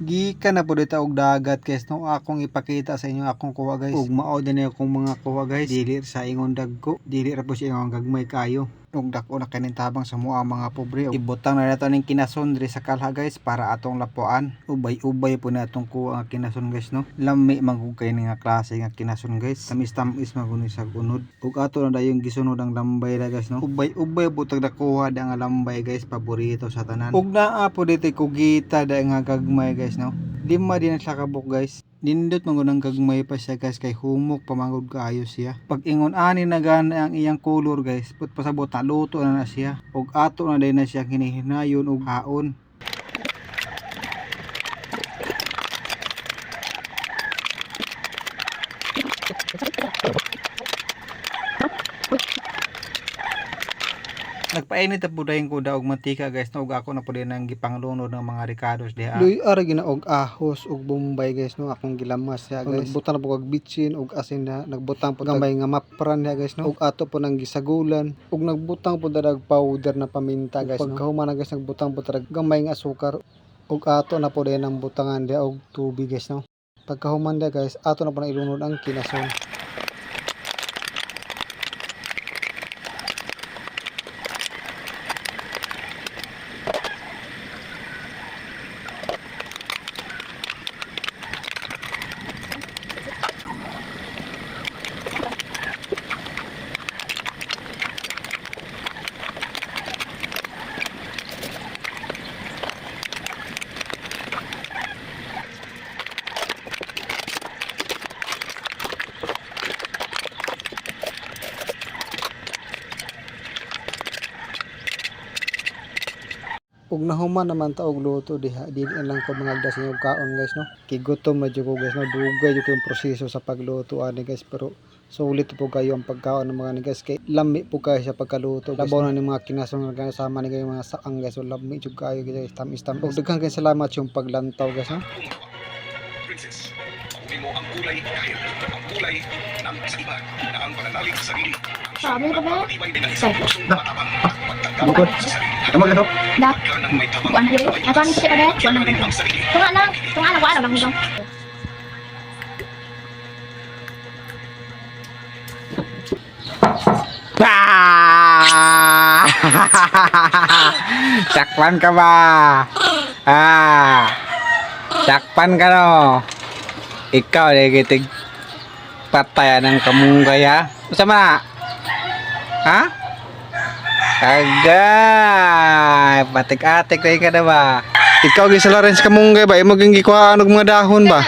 Gikan na po dito og dagat guys no, akong ipakita sa inyo akong kuha guys. Ug mao din akong mga kuha guys, dili sa ingon dagko, dili ra po siya ingon gagmay kayo. Ug dako na kanin tabang sa mua mga pobre. Ibutang na nato ning kinason diri sa kalha guys para atong lapuan. Ubay-ubay po na atong kuha nga kinason guys no. Lami magug kay nga klase nga kinason guys. Tamis-tamis maguni sa unod. Ug ato na dayong gisunod ang lambay ra guys no. Ubay-ubay butag nakuha da nga lambay guys, paborito sa tanan. Ug naa po dito kugita da nga gagmay guys no. Lima din sa kabuk guys. Nindot mangunang gagmay pa siya guys kay humok pamangod kaayo siya. Pag ingon ani na gana ang iyang color guys, put pasabot na luto na siya. Ug ato na day na siya hinihinayon og haon. Nagpainit na po dahil ko daog mantika guys no, ug ako na po din ang gipanglunod ng mga ricados diha. Luy ara ginaog ahos ug bombay guys no, akong gilamas siya guys. Nagbutang na po kag bitsin ug asin na, nagbutang po gambay nga mapran niya guys no. Ug ato po nang gisagulan ug nagbutang po dadag powder na paminta guys no. Pagkahuman na guys nagbutang po dadag gambay nga asukar ug ato na po din ang butangan diha og tubig guys no. Pagkahuman dia guys, ato na po na ilunod ang kinason. Ug nahuman naman ta og luto diha, dili lang ko mga agdas yung kaon guys no. Kigutom na jud ko guys no, dugay jud yung proseso sa pagluto ani guys, pero sulit po kayo ang pagkaon ng mga ni guys kay lami po kayo sa pagkaluto. Labaw na ni mga kinason nga sama ni kayo mga saang guys, so lami jud kayo guys, tamis-tamis. Ug daghang kay salamat yung paglantaw guys no. Princess, kunin mo ang kulay kahit ang kulay ng isa iba na ang pananalig sa sarili. Sabi ko ba? Bukod. Kamu ganito? Dak. Buwan diri. Ato ang siya kada. Buwan lang kada. Tunga lang ko ano lang dong. Sakpan ka ba? Sakpan ka no. Ikaw gitig patayan ng kamunggay ha. Sama. Ha? Agay, patik-atik na ka na ba? Ikaw gisalarin sa kamunggay ba? Imo ging gikuhaan og mga dahon ba?